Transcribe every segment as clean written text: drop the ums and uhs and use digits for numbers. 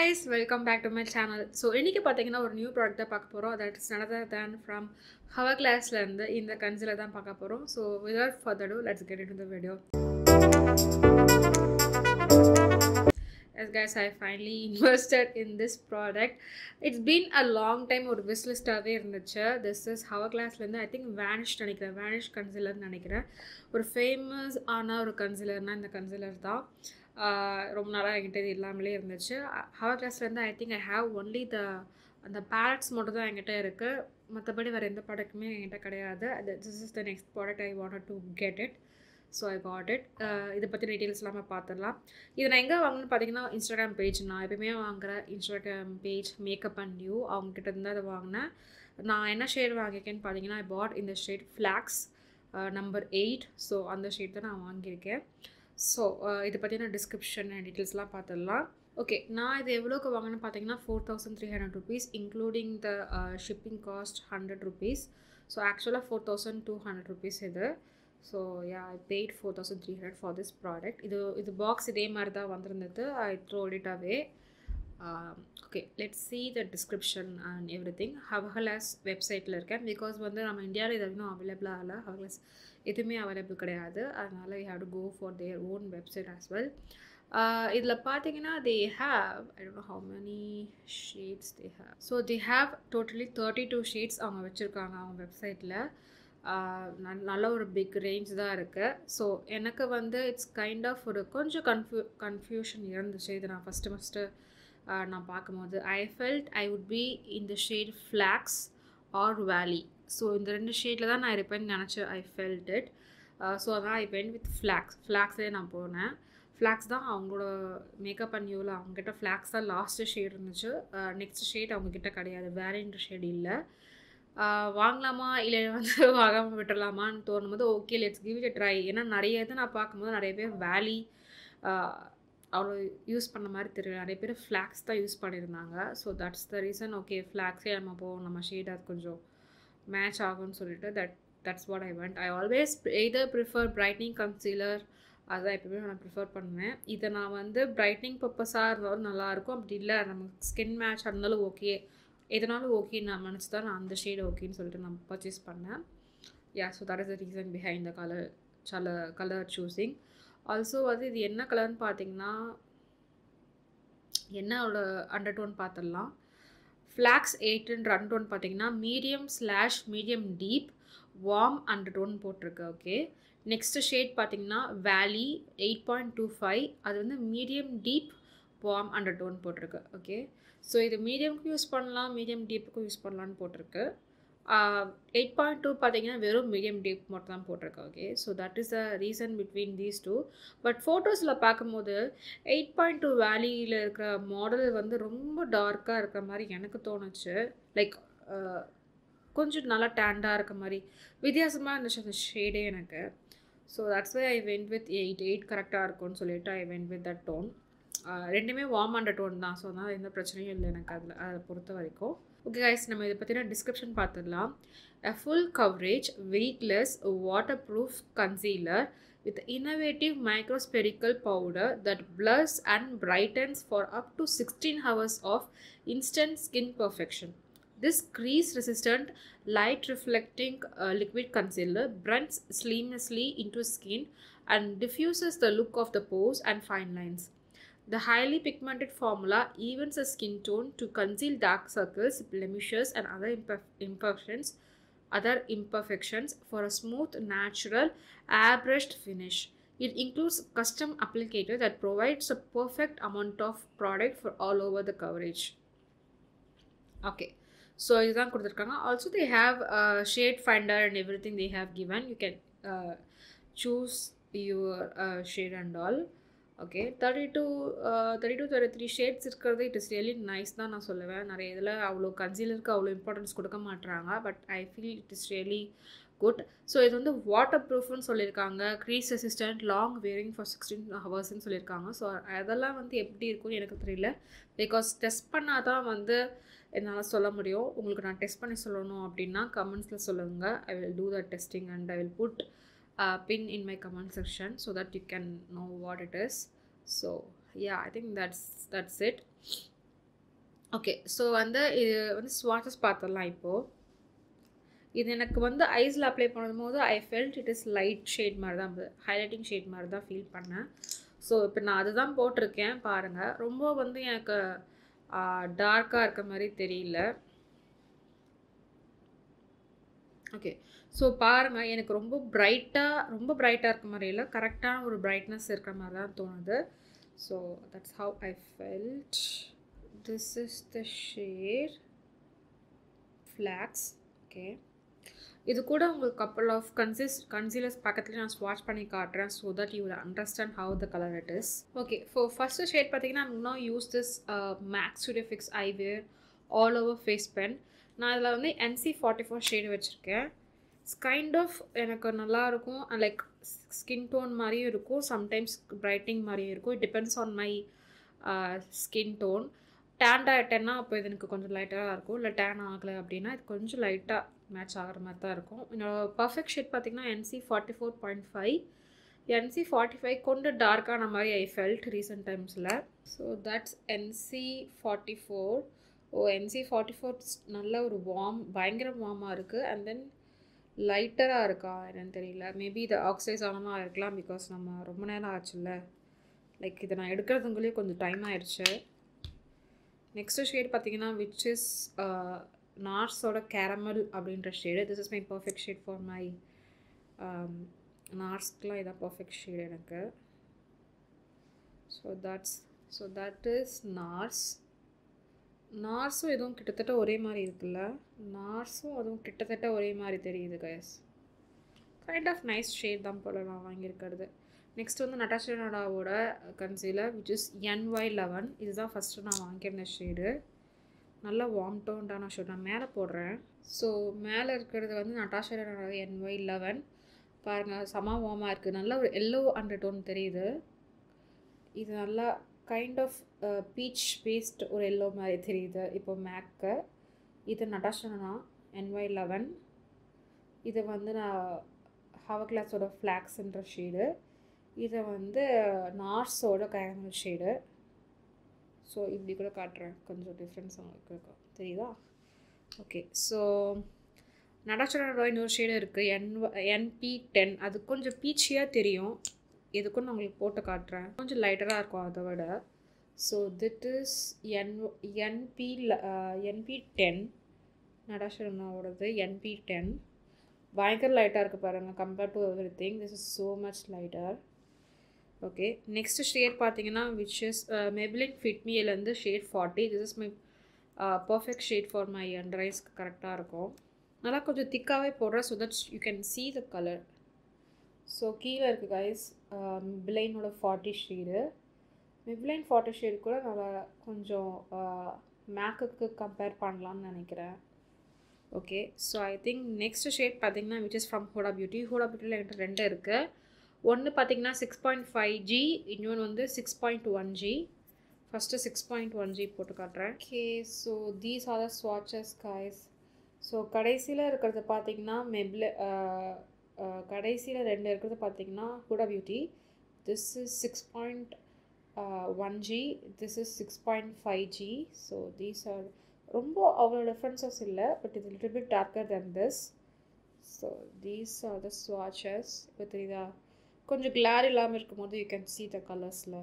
guys, welcome back to my channel. So இன்னைக்கு பாத்தீங்கன்னா ஒரு நியூ ப்ராடக்ட் தான் பார்க்க போறோம். That is another than from Hourglassல இருந்து இந்த கன்சீலர் தான் பார்க்க போறோம். So without further ado, let's get into the video. Yes guys, I finally invested in this product. It's been a long time ஒரு wish list ஆவே இருந்துச்சு. This is Hourglassல இருந்து I think Vanish நினைக்கிறேன். Vanish concealer நினைக்கிறேன். ஒரு famous ஆன ஒரு concealerனா இந்த concealer தான். ரொம்ப நாளாக என்கிட்ட இது இல்லாமலே இருந்துச்சு. Hourglassலேருந்து I think I have only அந்த பேலட்ஸ் மட்டும் தான் என்கிட்ட இருக்குது. மற்றபடி வேறு எந்த ப்ராடக்ட்டுமே என்கிட்ட கிடையாது. This is the next product I wanted to get it. So I got it. இதை பற்றி டீட்டெயில்ஸ் எல்லாமே பார்த்துடலாம். இதை நான் எங்கே வாங்கணும்னு பார்த்தீங்கன்னா இன்ஸ்டாகிராம் பேஜ். நான் எப்பயுமே வாங்குகிற Instagram page makeup and new அவங்ககிட்ட இருந்து அதை வாங்கினேன். நான் என்ன ஷேட் வாங்கியிருக்கேன்னு பார்த்தீங்கன்னா ஐ பாட் இந்த ஷேட் ஃப்ளாக்ஸ் நம்பர் 8. ஸோ அந்த ஷேட் தான் நான் வாங்கியிருக்கேன். ஸோ இதை பற்றின டிஸ்கிரிப்ஷன் அண்ட் டீட்டெயில்ஸ்லாம் பார்த்துடலாம். ஓகே, நான் இது எவ்வளோக்கு வாங்கினேன்னு பார்த்தீங்கன்னா 4300 rupees including the shipping cost 100 rupees. So ஆக்சுவலாக 4200 rupees இது. So ya I paid 4300 for this product. இது பாக்ஸ் இதே மாதிரி தான் வந்திருந்தது. I throwed it away. Okay, let's see the description and everything. Hourglass வெப்சைட்டில் இருக்கேன். பிகாஸ் வந்து நம்ம இந்தியாவில் இது இன்னும் அவைலபிளாக இல்லை. ஹவர்கிளாஸ் எதுவுமே அவைலபிள் கிடையாது. அதனால் you have to go for their own website as well. இதில் பார்த்தீங்கன்னா they have I don't know how many shades they have. So they have totally 32 shades அவங்க வச்சுருக்காங்க அவங்க வெப்சைட்டில். நல்ல ஒரு பிக் ரேஞ்ச் தான் இருக்குது. ஸோ எனக்கு வந்து இட்ஸ் கைண்ட் ஆஃப் ஒரு கொஞ்சம் கன்ஃபியூஷன் இருந்துச்சு. இது நான் ஃபஸ்ட்டு நான் பார்க்கும்போது I felt I would be in the shade flax or valley. So இந்த ரெண்டு ஷேடில் தான் நான் இருப்பேன்னு நினச்சேன். I felt it. ஸோ அதான் ஐ வென்ட் வித் ஃப்ளாக்ஸ்லேயே நான் போனேன். ஃப்ளாக்ஸ் தான் அவங்களோட மேக்கப் அண்ட் நியூவில் அவங்ககிட்ட ஃப்ளாக்ஸ் தான் லாஸ்ட்டு ஷேட் இருந்துச்சு. நெக்ஸ்ட் ஷேட் அவங்கக்கிட்ட கிடையாது. வேறேன்ற ஷேட் இல்லை. வாங்கலாமா இல்லை வந்து வாங்காமல் விட்டுடலாமான்னு தோணும் போது okay let's give it try. ஏன்னா நிறைய இது நான் பார்க்கும்போது நிறைய பேர் வேலி அவ்வளோ யூஸ் பண்ண மாதிரி தெரியல. நிறைய பேர் ஃப்ளாக்ஸ் தான் யூஸ் பண்ணியிருந்தாங்க. So that's the reason. Okay ஃப்ளாக்ஸே நம்ம போவோம், நம்ம ஷேட் அது கொஞ்சம் மேட்ச் ஆகும்னு சொல்லிட்டு that's what I want. I always either prefer brightening concealer. அதுதான் எப்பவுமே நான் ப்ரிஃபர் பண்ணுவேன். இதை நான் வந்து பிரைட்னிங் பர்பஸாக இருந்தாலும் நல்லாயிருக்கும். அப்படி இல்லை நம்ம ஸ்கின் மேட்ச் இருந்தாலும் ஓகே, எதனாலும் ஓகே நான் நினச்சி தான் நான் அந்த ஷேட் ஓகேன்னு சொல்லிட்டு நான் பர்ச்சேஸ் பண்ணேன். Ya, so that is the reason behind the colour choosing. Also வந்து இது என்ன கலர்னு பார்த்தீங்கன்னா என்னோட அண்டர்டோன் பார்த்துடலாம். ஃப்ளாக்ஸ் 8ன்ற அண்டர்டோன் பார்த்தீங்கன்னா மீடியம் டீப் வார்ம் அண்டர்டோன் போட்டிருக்கு. ஓகே, நெக்ஸ்ட்டு ஷேட் பார்த்தீங்கன்னா வேலி 8.25. அது வந்து மீடியம் டீப் வார்ம் அண்டர்டோன் போட்டிருக்கு. ஓகே, ஸோ இது மீடியம்க்கும் யூஸ் பண்ணலாம், மீடியம் டீப்புக்கும் யூஸ் பண்ணலான்னு போட்டிருக்கு. 8.2 பார்த்தீங்கன்னா வெறும் மீடியம் டீப் மட்டும் தான் போட்டிருக்கு. Okay, so that is the reason between these two. But ஃபோட்டோஸில் பார்க்கும்போது 8.2 வேலியில் இருக்கிற மாடல் வந்து ரொம்ப டார்க்காக இருக்கிற மாதிரி எனக்கு தோணுச்சு. லைக் கொஞ்சம் நல்லா டேண்டாக இருக்க மாதிரி வித்தியாசமாக இருந்துச்சு அந்த ஷேடே எனக்கு. So that's why I went with 8 கரெக்டாக இருக்கும்னு சொல்லிட்டு I went with that tone. ரெண்டுமே வார்ம் அண்டர் டோன் தான். ஸோ அதனால் எந்த பிரச்சனையும் இல்லை எனக்கு அதை பொறுத்த வரைக்கும். ஓகே கைஸ், நம்ம இதை பற்றின டிஸ்கிரிப்ஷன் பார்த்துடலாம். A full coverage, weightless, waterproof concealer with innovative microspherical powder that blurs and brightens for up to 16 hours of instant skin perfection. This crease-resistant, light-reflecting liquid concealer blends seamlessly into skin and diffuses the look of the pores and fine lines. The highly pigmented formula evens the skin tone to conceal dark circles, blemishes, and other imperfections for a smooth, natural, airbrushed finish. It includes custom applicator that provides a perfect amount of product for all over the coverage. Okay, so இதுதான் கொடுத்துருக்காங்க. Also they have shade finder and everything they have given. You can choose your shade and all. Okay, 33 shades இருக்கிறது it is really nice தான் நான் சொல்லுவேன். நிறைய இதில் அவ்வளோ கன்சீலருக்கு அவ்வளோ இம்பார்ட்டன்ஸ் கொடுக்க மாட்டுறாங்க. But I feel it is really good. So இது வந்து வாட்டர் ப்ரூஃப்னு சொல்லியிருக்காங்க. Grease resistant, long wearing for 16 ஹவர்ஸ்ன்னு சொல்லியிருக்காங்க. ஸோ அதெல்லாம் வந்து எப்படி இருக்கும்னு எனக்கு தெரியல. பிகாஸ் டெஸ்ட் பண்ணால் தான் வந்து என்னால் சொல்ல முடியும். உங்களுக்கு நான் டெஸ்ட் பண்ணி சொல்லணும் அப்படின்னா கமெண்ட்ஸில் சொல்லுங்கள். I will do the testing and I will put pin in my comment section so that you can know what it is. So yeah, I think that's it. Okay. So வந்து இது வந்து ஸ்வாட்சஸ் பார்த்துடலாம் இப்போது. இது எனக்கு வந்து ஐஸில் அப்ளை பண்ணும்போது I felt it is light shade மாதிரி தான், ஹைலைட்டிங் ஷேட் மாதிரி தான் ஃபீல் பண்ணேன். ஸோ இப்போ நான் அதுதான் போட்டிருக்கேன் பாருங்கள். ரொம்ப வந்து எனக்கு டார்க்காக இருக்க மாதிரி தெரியல. ஓகே. ஸோ பாருங்கள், எனக்கு ரொம்ப பிரைட்டாக இருக்க மாதிரி இல்லை, கரெக்டான ஒரு பிரைட்னஸ் இருக்கிற மாதிரி தான் தோணுது. So that's how I felt. This is the shade flax. Okay. இது கூட உங்களுக்கு கப்பல் ஆஃப் கன்சீலர்ஸ் பக்கத்தில் நான் ஸ்வாட்ச் பண்ணி காட்டுறேன், so that you will understand how the colour it is. Okay. First shade பார்த்தீங்கன்னா நான் use this Max Studio Fix Everywear all over face pen. நான் இதில் வந்து NC44 ஷேடு வச்சுருக்கேன். இட்ஸ் கைண்ட் ஆஃப் எனக்கு நல்லாயிருக்கும், லைக் ஸ்கின் டோன் மாதிரியும் இருக்கும், சம்டைம்ஸ் பிரைட்டிங் மாதிரியும் இருக்கும். It depends on my skin tone. Tan ஆகிட்டேன்னா அப்போ இது எனக்கு கொஞ்சம் லைட்டாக இருக்கும், இல்லை டேன் ஆகலை அப்படின்னா இது கொஞ்சம் லைட்டாக மேட்ச் ஆகிற மாதிரி தான் இருக்கும். என்னோட பர்ஃபெக்ட் ஷேட் பார்த்திங்கன்னா NC44.5. NC45 கொஞ்சம் டார்க்கான மாதிரி ஐ ஃபெல்ட் ரீசெண்ட் டைம்ஸில். So that's NC44. NC44 நல்ல ஒரு பயங்கர வார்மாக இருக்குது. அண்ட் தென் லைட்டராக இருக்கா என்னன்னு தெரியல, மேபி இது ஆக்சைஸ் ஆனமாக இருக்கலாம், பிகாஸ் நம்ம ரொம்ப நேரம் ஆச்சுல்ல, லைக் இதை நான் எடுக்கிறதுக்குள்ளேயே கொஞ்சம் டைம் ஆயிடுச்சு. நெக்ஸ்ட்டு ஷேட் பார்த்தீங்கன்னா விச் இஸ் நார்ஸோட கேரமல் அப்படின்ற shade. This is my perfect shade for my நார்ஸ்க்கெலாம் இதான் பர்ஃபெக்ட் ஷேடு எனக்கு. ஸோ தட் இஸ் நார்ஸும் இதுவும் கிட்டத்தட்ட ஒரே மாதிரி இருக்குல்ல, நார்ஸும் அதுவும் கிட்டத்தட்ட ஒரே மாதிரி தெரியுது guys. Kind of nice shade தான் போல் நான் வாங்கியிருக்கிறது. நெக்ஸ்ட் வந்து நட்டாஷா ரெனாவோட கன்சீலர் விச் இஸ் NY11. இதுதான் ஃபஸ்ட்டு நான் வாங்கியிருந்த ஷேடு. நல்லா வார்ம் டோன்டான ஷேட். நான் மேலே போடுறேன். ஸோ மேலே இருக்கிறது வந்து நட்டாஷா ரெனாவோட NY11. பாருங்கள், செம வார்மாக இருக்குது, நல்ல ஒரு எல்லோ அண்டர் டோன் தெரியுது. இது நல்லா கைண்ட் ஆஃப் பீச் பேஸ்ட் ஒரு எல்லோ மாதிரி தெரியுது இப்போ மேக்கு. இது நட்டாஷா ரெனா NY11. இது வந்து நான் ஹவர்கிளாஸோட ஃப்ளாக்ஸ்ன்ற ஷேடு. இதை வந்து நார்ஸோட கேரமல் ஷேடு. ஸோ இப்படி கூட காட்டுறேன், கொஞ்சம் டிஃப்ரென்ஸ் அவங்களுக்கு இருக்கும், தெரியுதா? ஓகே. ஸோ நட்டாஷா ரெனாவோட இன்னொரு ஷேடு இருக்குது NP10. அது கொஞ்சம் பீச்சியாக தெரியும், இதுக்கும் நான் உங்களுக்கு போட்டு காட்டுறேன், கொஞ்சம் லைட்டராக இருக்கும் அதை விட. ஸோ திட் இஸ் NP10. Natasha ரெனாவோடது NP10. பயங்கர லைட்டாக இருக்குது பாருங்கள், compared to everything. This is so much lighter. Okay. Next shade பார்த்தீங்கன்னா விச் இஸ் Maybelline Fit Me-லேருந்து shade 40. This is my perfect shade for my under ஐஸ்க்கு கரெக்டாக இருக்கும். நல்லா கொஞ்சம் திக்காகவே போடுறேன், so that you can see the color. ஸோ கீழே இருக்குது கைஸ் Maybelline-ஓட 40 ஷேடு. Maybelline 40 ஷேடு கூட நல்லா கொஞ்சம் மேக்குக்கு கம்பேர் பண்ணலான்னு நினைக்கிறேன். ஓகே. So I think next shade பார்த்தீங்கன்னா which is from Huda Beauty. Huda Beautyயில் என்கிட்ட 2 இருக்குது. ஒன்று பார்த்தீங்கன்னா 6.5G, இன்னொன்று வந்து 6.1G. ஃபஸ்ட்டு 6.1G போட்டு காட்டுறேன். Okay. So these are the ஸ்வாட்சஸ் கைஸ். ஸோ கடைசியில் இருக்கிறது பார்த்தீங்கன்னா கடைசியில் 2 இருக்கிறது பார்த்தீங்கன்னா Huda Beauty. This is 6.1G, this is 6.5G. So these are ரொம்ப அவ்வளோ டிஃப்ரென்சஸ் இல்லை, பட் இது little bit darker then this. So these are the ஸ்வாட்சஸ். இப்போ தெரியுதா, கொஞ்சம் கிளார் இல்லாமல் இருக்கும்போது யூ கேன் see the கலர்ஸில்.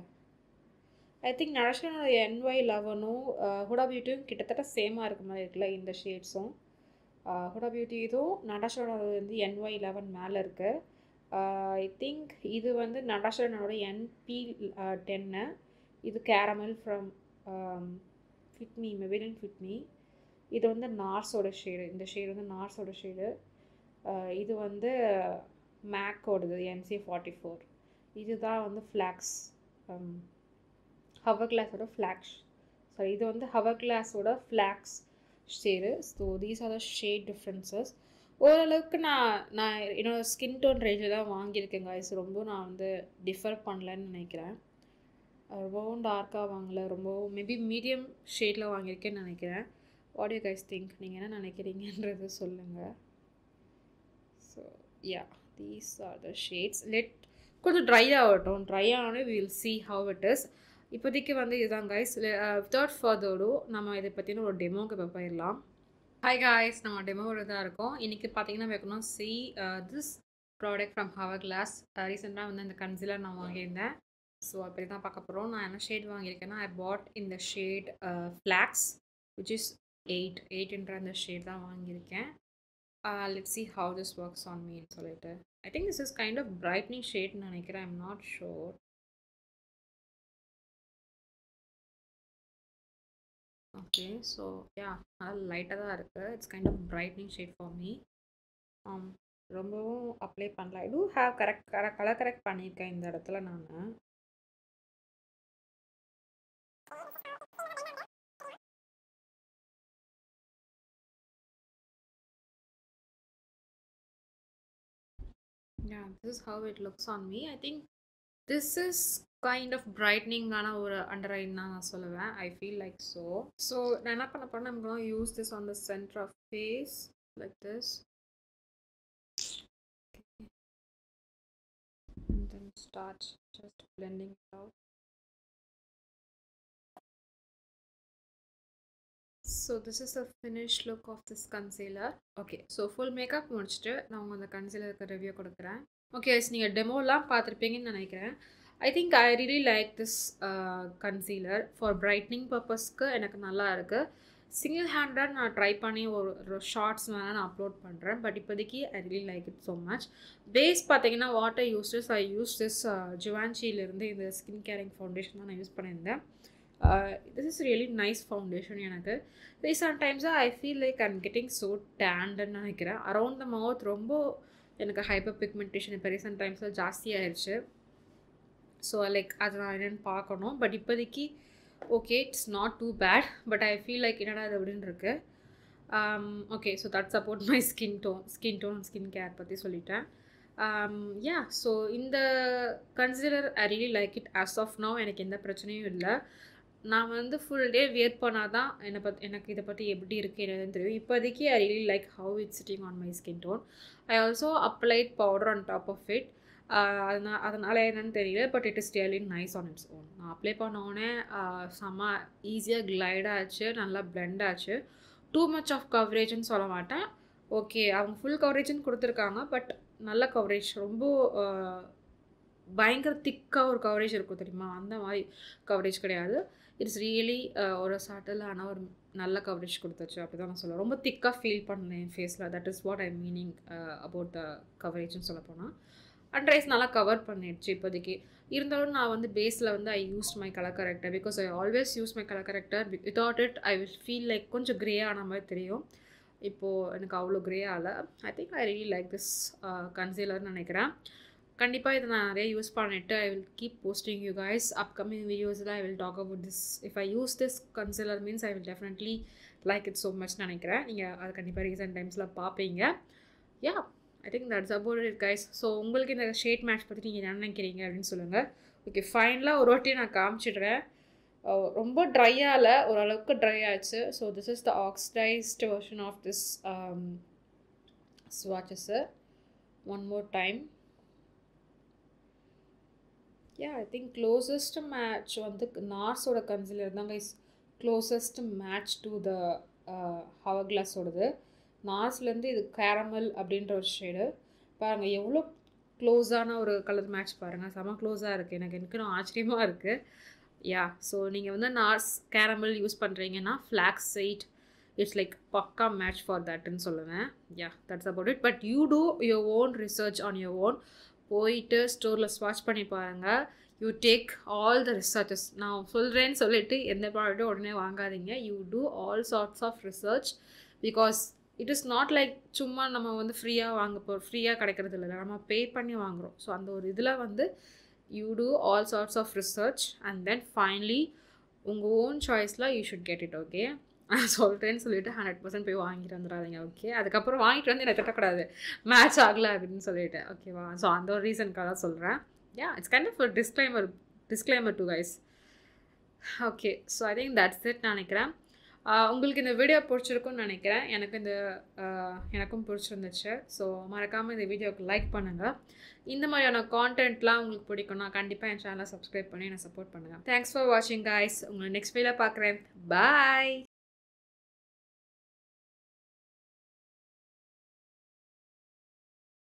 ஐ திங்க் நட்டாஷாவோட NY11ம் Huda Beautyயும் கிட்டத்தட்ட சேமாக இருக்க மாதிரி இருக்குல்ல இந்த ஷேட்ஸும். Huda Beauty இதுவும் நட்டாஷாவோட வந்து NY11 மேலே இருக்குது. ஐ திங்க் இது வந்து நட்டாஷாவோட NP10. இது caramel from Fit Me, Maybelline Fit Me. இது வந்து நார்ஸோட ஷேடு. இந்த ஷேடு வந்து நார்ஸோட ஷேடு. இது வந்து மேக்கோடது NC44. இதுதான் வந்து ஃப்ளாக்ஸ், ஹவர்கிளாஸோட ஃப்ளாக்ஸ். சாரி, இது வந்து ஹவர்கிளாஸோட flax shade. So these are the shade differences. ஓரளவுக்கு நான் என்னோடய ஸ்கின் டோன் ரேஞ்சில் தான் வாங்கியிருக்கேன் கைஸ். ரொம்ப நான் வந்து டிஃபர் பண்ணலன்னு நினைக்கிறேன். ரொம்பவும் டார்க்காக வாங்கலை, ரொம்பவும் மேபி மீடியம் ஷேடில் வாங்கியிருக்கேன்னு நினைக்கிறேன். What you guys think? நீங்கள் என்ன நினைக்கிறீங்கன்றது சொல்லுங்கள். So yeah, these are the shades. கொஞ்சம் ட்ரை ஆகட்டும், ட்ரை ஆனோடனே we will see how it is. இப்போதைக்கு வந்து இதுதான் கைஸ். வித்தவுட் ஃபர்தர் டு நம்ம இதை பற்றின ஒரு டெமோக்கு இப்போ போயிடலாம். ஹாய் காய்ஸ், நம்ம டெமோவோட தான் இருக்கோம். இன்றைக்கி பார்த்தீங்கன்னா வைக்கணும் see this product from Hourglass. ரீசெண்டாக வந்து இந்த கன்சீலர் நான் வாங்கியிருந்தேன். ஸோ அப்படி தான் பார்க்க போகிறோம். நான் என்ன ஷேட் வாங்கியிருக்கேன்னா, ஐ பாட் இந்த ஷேட் ஃப்ளாக்ஸ் விச் இஸ் 8ன்ற அந்த ஷேட் தான் வாங்கியிருக்கேன். Let's see how this works on me ன்னு சொல்லிட்டு. I think this is kind of brightening shade ன்னு நினைக்கிறேன். I'm not sure. Okay, so yeah, லைட்டாக தான் இருக்குது. It's kind of brightening shade for me. ரொம்பவும் அப்ளை பண்ணல. I do have colour correct பண்ணியிருக்கேன் இந்த இடத்துல நான். Yeah, this is how it looks on me. I think this is kind of brightening ஆன ஒரு அண்டர் ஐன்னு நான் சொல்லுவேன். I feel like so. So நான் என்ன பண்ண போறேன், I'm going to use this on the center of face like this. Okay. And then start just blending it out. So this is the finished look of this concealer. Okay, so full makeup முடிச்சிட்டு நான் உங்களுக்கு அந்த கன்சீலருக்கு review கொடுக்குறேன். Okay, நீங்கள் டெமோலாம் பார்த்துருப்பீங்கன்னு நினைக்கிறேன். I think I really like this concealer for brightening பர்பஸ்க்கு எனக்கு நல்லா இருக்குது. சிங்கிள் ஹேண்டட் நான் ட்ரை பண்ணி ஒரு ஷார்ட்ஸ் வேணால் நான் அப்லோட் பண்ணுறேன். பட் இப்போதைக்கு I really like it so much. Base பார்த்தீங்கன்னா வாட் ஐ யூஸ் திஸ் ஜுவான்சியிலேருந்து இந்த ஸ்கின் கேரிங் ஃபவுண்டேஷன் தான் நான் யூஸ் பண்ணியிருந்தேன். This is really nice foundation எனக்கு. ரீசன்ட் டைம்ஸாக I feel like I'm getting so டேண்டுன்னு நினைக்கிறேன். அரவுண்ட் த மவுத் ரொம்ப எனக்கு ஹைப்பர் பிக்மெண்டேஷன் இப்போ ரீசன்ட் டைம்ஸில் ஜாஸ்தி ஆயிடுச்சு. ஸோ லைக் அது நான் என்னென்னு பார்க்கணும். பட் இப்போதைக்கு okay, it's not too bad. But I feel like என்னடா அது அப்படின்னு இருக்கு. Okay, so that's about my skin tone skin care பற்றி சொல்லிட்டேன். யா, ஸோ இந்த concealer I really like it. As of now எனக்கு எந்த பிரச்சனையும் இல்லை. நான் வந்து ஃபுல் டே வியர் பண்ணால் தான் எனக்கு இதை பற்றி எப்படி இருக்குது என்னதுன்னு தெரியும். இப்போதைக்கு I really like how it's sitting on my skin tone. I also applied powder on top of it. அதனால் என்னென்னு தெரியல, but it is really nice on its own. நான் அப்ளை பண்ணோடனே செம்ம ஈஸியாக கிளைட் ஆச்சு, நல்லா பிளெண்ட் ஆச்சு. டூ மச் ஆஃப் கவரேஜ்னு சொல்ல மாட்டேன். ஓகே, அவங்க ஃபுல் கவரேஜ்னு கொடுத்துருக்காங்க. பட் நல்ல கவரேஜ், ரொம்ப பயங்கர திக்காக ஒரு கவரேஜ் இருக்கும் தெரியுமா, அந்த மாதிரி கவரேஜ் கிடையாது. இட்ஸ் ரியலி ஒரு சட்டலான ஒரு நல்ல கவரேஜ் கொடுத்துச்சு, அப்படி தான் நான் சொல்லுவேன். ரொம்ப திக்காக ஃபீல் பண்ணேன் ஃபேஸில். That is what I meaning about the கவரேஜ்னு சொல்ல போனால். அண்ட் ரைஸ் நல்லா கவர் பண்ணிடுச்சு இப்போதைக்கு. இருந்தாலும் நான் வந்து பேஸில் வந்து I use my colour corrector because I always use my colour corrector. Without it I will feel like கொஞ்சம் க்ரே ஆன மாதிரி தெரியும். இப்போது எனக்கு அவ்வளோ க்ரே ஆகலை. I think I really like this கன்சீலர்னு நினைக்கிறேன். கண்டிப்பாக இதை நான் நிறைய யூஸ் பண்ணிவிட்டு I will keep posting you guys. Upcoming வீடியோஸில் I will talk about this. If I use this concealer means I will definitely like it so much நினைக்கிறேன். நீங்கள் அது கண்டிப்பாக ரீசெண்ட் டைம்ஸில் பார்ப்பீங்க. Ya, I think that's about it guys. ஸோ உங்களுக்கு இந்த ஷேட் மேட்ச் பற்றி நீங்கள் என்ன நினைக்கிறீங்க அப்படின்னு சொல்லுங்கள். ஓகே, ஃபைனலாக ஒரு வாட்டி நான் காமிச்சிடுறேன். ரொம்ப ட்ரையாகல, ஓரளவுக்கு ட்ரை ஆச்சு. So this is the oxidised version of this ஸ்வாட்சஸ்ஸு. One more time. Yeah, I think closest match வந்து நார்ஸோட கன்சீலர் தான் guys. Closest match to the ஹவர்கிளாஸோடது. நார்ஸ்லேருந்து இது கேரமல் அப்படின்ற ஒரு ஷேடு. பாருங்கள் எவ்வளோ க்ளோஸான ஒரு கலர் மேட்ச் பாருங்கள். செம க்ளோஸாக இருக்குது. எனக்கு இன்னும் ஆச்சரியமாக இருக்குது. யா, ஸோ நீங்கள் வந்து நார்ஸ் கேரமல் யூஸ் பண்ணுறீங்கன்னா ஃப்ளாக்ஸ் சைட் இட்ஸ் லைக் பக்கா மேட்ச் ஃபார் தட்னு சொல்லுவேன். Yeah, that's about it. But you do your own research on your own. போயிட்டு ஸ்டோரில் ஸ்வாட்ச் பண்ணி பாருங்கள். You take all the researches. நான் சொல்கிறேன்னு சொல்லிவிட்டு எந்த ப்ராடக்ட்டும் உடனே வாங்காதீங்க. You do all sorts of research because it is not like சும்மா நம்ம வந்து ஃப்ரீயாக கிடைக்கிறது இல்லை, நம்ம பே பண்ணி வாங்குகிறோம். ஸோ அந்த ஒரு இதில் வந்து you do all sorts of research and then finally உங்கள் ஓன் சாய்ஸில் you should get it. Okay, சொல்கிறேன்னு சொல்லிவிட்டு 100% போய் வாங்கிட்டு வந்துடாதீங்க. ஓகே, அதுக்கப்புறம் வாங்கிட்டு வந்து எனக்கு திட்டக்கூடாது மேட்ச் ஆகலை அப்படின்னு சொல்லிட்டு. ஓகேவா? ஸோ அந்த ஒரு ரீசனுக்காக தான் சொல்கிறேன். Yeah, it's kind of disclaimer to guys. Okay, so I think that's it நினைக்கிறேன். உங்களுக்கு இந்த வீடியோ பிடிச்சிருக்குன்னு நினைக்கிறேன். எனக்கும் பிடிச்சிருந்துச்சு. ஸோ மறக்காமல் இந்த வீடியோவுக்கு லைக் பண்ணுங்கள். இந்த மாதிரியான கான்டென்ட்லாம் உங்களுக்கு பிடிக்கும்னா கண்டிப்பாக என் சேனலை சப்ஸ்கிரைப் பண்ணி என்னை சப்போர்ட் பண்ணுங்கள். தேங்க்ஸ் ஃபார் வாட்சிங் கைஸ். உங்களை நெக்ஸ்ட் வீடியோவில் பார்க்குறேன். பாய்.